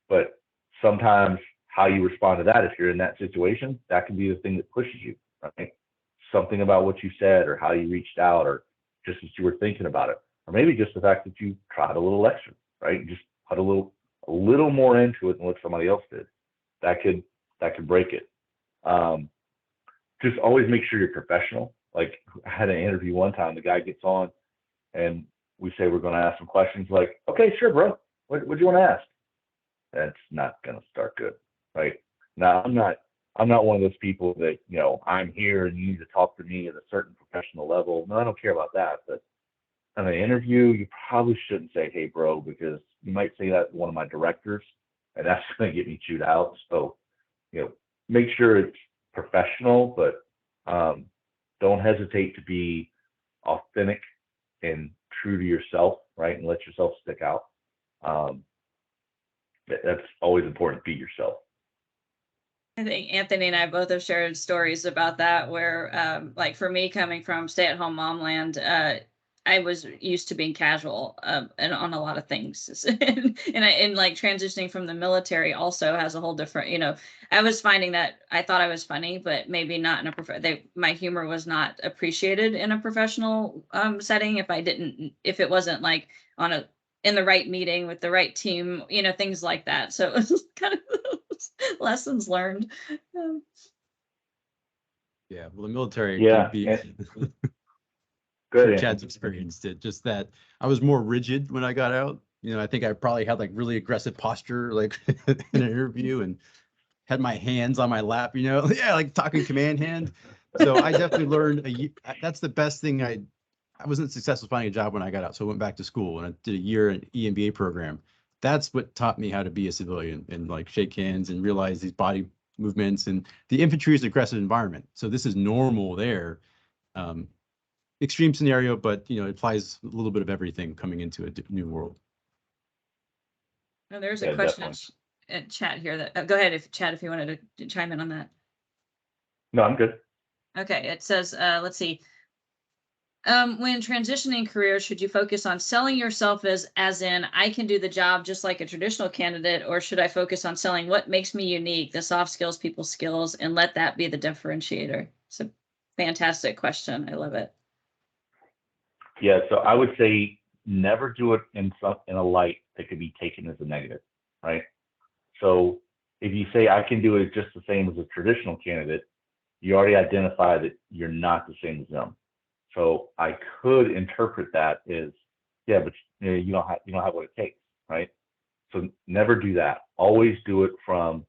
But sometimes how you respond to that, if you're in that situation, that can be the thing that pushes you, right? Something about what you said or how you reached out or just as you were thinking about it, or maybe just the fact that you tried a little extra, right? You just put a little more into it than what somebody else did. That could break it. Just always make sure you're professional. Like I had an interview one time, the guy gets on and we say we're going to ask some questions. Like, okay, sure, bro. What do you want to ask? That's not going to start good, right? Now, I'm not one of those people that, I'm here and you need to talk to me at a certain professional level. No, I don't care about that. But on an interview, you probably shouldn't say, hey, bro, because you might say that to one of my directors and that's going to get me chewed out. So, make sure it's professional, but don't hesitate to be authentic and true to yourself, right? And let yourself stick out. That's always important. Be yourself.
I think Anthony and I both have shared stories about that where, like for me coming from stay-at-home mom land, I was used to being casual and on a lot of things. And like transitioning from the military also has a whole different, I was finding that I thought I was funny, but maybe not in my humor was not appreciated in a professional setting if it wasn't like in the right meeting with the right team, things like that. So it was kind of lessons learned.
Yeah, well, the military
Yeah.
can be.
Good.
Sure, Chad's experienced it. Just that I was more rigid when I got out. I think I probably had like really aggressive posture, like in an interview, and had my hands on my lap. Yeah, like talking command hand. So I definitely learned that's the best thing. I wasn't successful finding a job when I got out, so I went back to school and I did a year in EMBA program. That's what taught me how to be a civilian and like shake hands and realize these body movements. And the infantry is an aggressive environment, so this is normal there. Extreme scenario, but it applies a little bit of everything coming into a new world.
Oh, there's a question in chat here that go ahead, Chad, if you wanted to chime in on that.
No, I'm good.
Okay, it says, let's see. When transitioning careers, should you focus on selling yourself as in I can do the job just like a traditional candidate, or should I focus on selling what makes me unique, the soft skills, people skills, and let that be the differentiator? It's a fantastic question. I love it.
Yeah, so I would say never do it in a light that could be taken as a negative, right? So if you say I can do it just the same as a traditional candidate, you already identify that you're not the same as them. So I could interpret that as, yeah, but you don't have what it takes, right? So never do that. Always do it from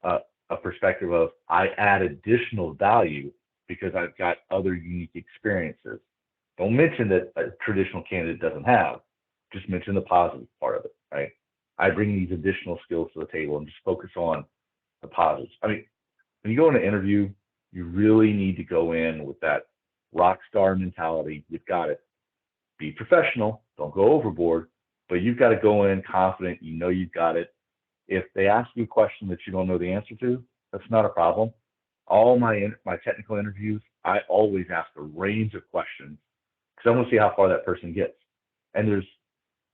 a perspective of I add additional value because I've got other unique experiences. Don't mention that a traditional candidate doesn't have. Just mention the positive part of it, right? I bring these additional skills to the table and just focus on the positives. I mean, when you go in an interview, you really need to go in with that rock star mentality. You've got it. Be professional. Don't go overboard, but you've got to go in confident. You've got it. If they ask you a question that you don't know the answer to, that's not a problem. All my technical interviews, I always ask a range of questions because I want to see how far that person gets. And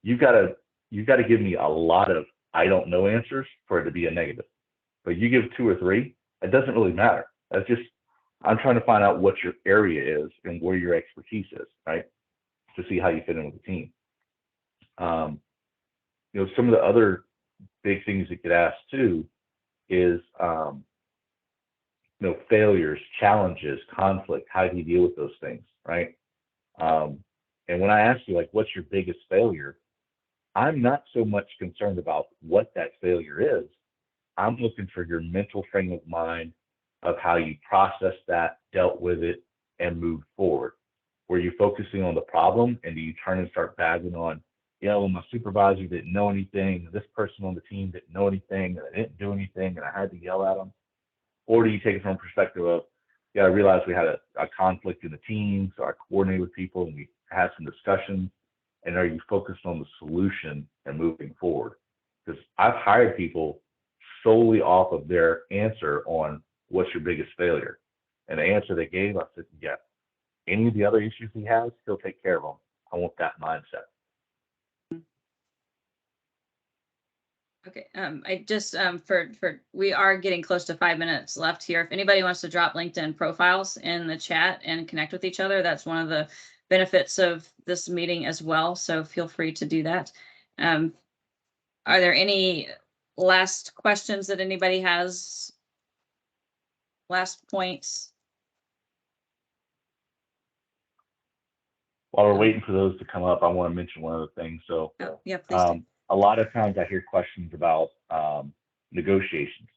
you've got to give me a lot of I don't know answers for it to be a negative. But you give 2 or 3, it doesn't really matter. That's just I'm trying to find out what your area is and where your expertise is, right? To see how you fit in with the team. Some of the other big things that get asked too is failures, challenges, conflict. How do you deal with those things, right? And when I ask you, like, what's your biggest failure? I'm not so much concerned about what that failure is. I'm looking for your mental frame of mind of how you process that, dealt with it, and moved forward. Were you focusing on the problem, and do you turn and start bagging on, my supervisor didn't know anything, this person on the team didn't know anything, and I didn't do anything, and I had to yell at them? Or do you take it from a perspective of, I realized we had a conflict in the team, so I coordinated with people and we had some discussions, and are you focused on the solution and moving forward? Because I've hired people solely off of their answer on what's your biggest failure. And the answer they gave, I said, yeah, any of the other issues he has, he'll take care of them. I want that mindset.
Okay. I just we are getting close to 5 minutes left here. If anybody wants to drop LinkedIn profiles in the chat and connect with each other, that's one of the benefits of this meeting as well. So feel free to do that. Are there any last questions that anybody has? Last points?
While we're waiting for those to come up, I want to mention one other thing. So,
yeah, please do.
A lot of times I hear questions about negotiations,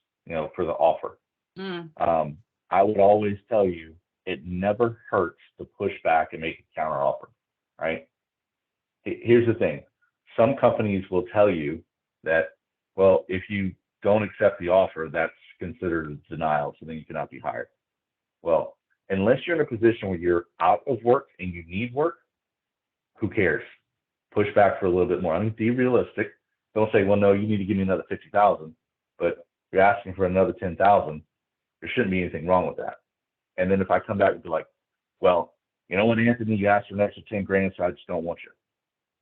for the offer. I would always tell you it never hurts to push back and make a counter offer, right? Here's the thing. Some companies will tell you that, well, if you don't accept the offer, that's considered a denial, so then you cannot be hired. Well, unless you're in a position where you're out of work and you need work, who cares? Push back for a little bit more. I mean, be realistic. Don't say, well, no, you need to give me another 50,000, but you're asking for another 10,000. There shouldn't be anything wrong with that. And then if I come back and be like, well, you know what, Anthony, you asked for an extra 10 grand, so I just don't want you.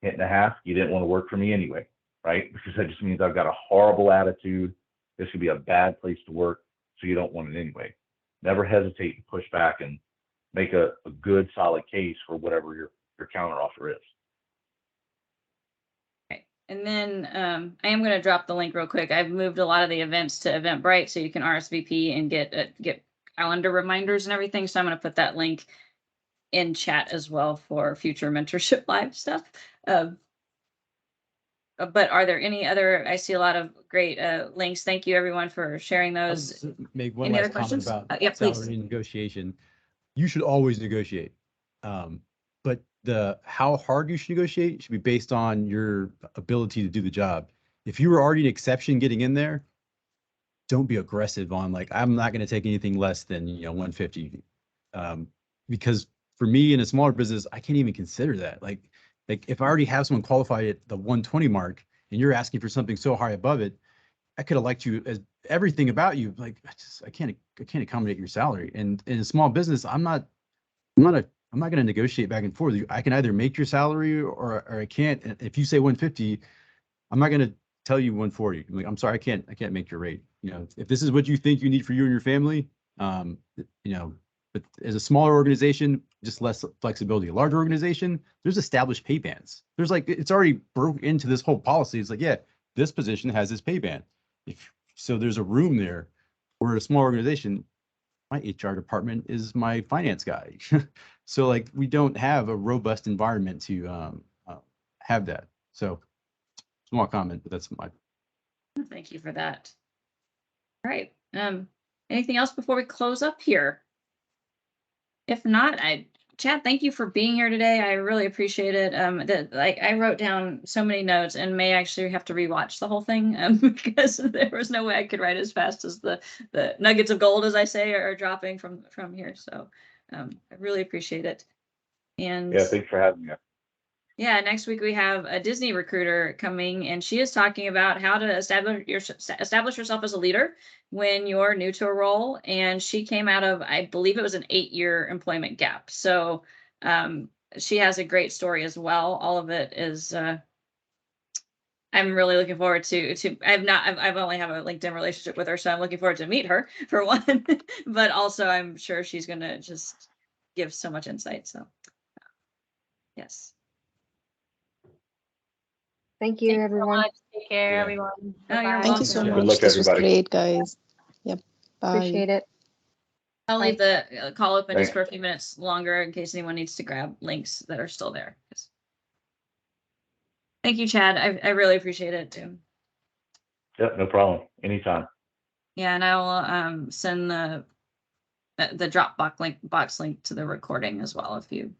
Hint and a half, you didn't want to work for me anyway, right? Because that just means I've got a horrible attitude. This could be a bad place to work, so you don't want it anyway. Never hesitate to push back and make a good, solid case for whatever your counteroffer is.
Okay. And then I am going to drop the link real quick. I've moved a lot of the events to Eventbrite, so you can RSVP and get calendar reminders and everything. So I'm going to put that link in chat as well for future Mentorship Live stuff. But are there any other? I see a lot of great links. Thank you, everyone, for sharing
I'll
those.
just make one
Any other
last comment
questions?
about
Yeah, please.
salary negotiation. You should always negotiate. But how hard you should negotiate should be based on your ability to do the job. If you were already an exception getting in there, don't be aggressive on like, I'm not going to take anything less than, 150. Because for me in a smaller business, I can't even consider that. Like if I already have someone qualified at the 120 mark and you're asking for something so high above it, I could have liked you as everything about you. Like I can't accommodate your salary. And in a small business, I'm not going to negotiate back and forth. I can either make your salary or I can't. And if you say 150, I'm not going to tell you 140. I'm like, I'm sorry, I can't make your rate. If this is what you think you need for you and your family, but as a smaller organization, just less flexibility. A larger organization, there's established pay bands. It's already broke into this whole policy. It's like, yeah, this position has this pay band. So there's a room there. We're a small organization. My HR department is my finance guy. So like we don't have a robust environment to have that. So small comment, but that's my.
Thank you for that. All right. Anything else before we close up here? If not, Chad, thank you for being here today. I really appreciate it. I wrote down so many notes and may actually have to rewatch the whole thing because there was no way I could write as fast as the nuggets of gold, as I say, are dropping from here. So I really appreciate it. And
yeah, thanks for having me.
Yeah, next week we have a Disney recruiter coming, and she is talking about how to establish yourself as a leader when you're new to a role. And she came out of, I believe it was an 8-year employment gap. So she has a great story as well. All of it is. I'm really looking forward to. I've only have a LinkedIn relationship with her, so I'm looking forward to meet her for one. But also, I'm sure she's going to just give so much insight. So yes.
Thank you,
Thanks so
everyone.
much. Take care,
Yeah.
everyone.
Oh, you're
Bye-bye.
welcome.
Thank you so
Good
much.
luck,
This was
everybody.
great, guys. Yep. Bye.
Appreciate it.
I'll leave the call open just
Thanks.
for a few minutes longer in case anyone needs to grab links that are still there. Thank you, Chad. I really appreciate it too.
Yep, no problem. Anytime.
Yeah, and I will send the Dropbox link to the recording as well if you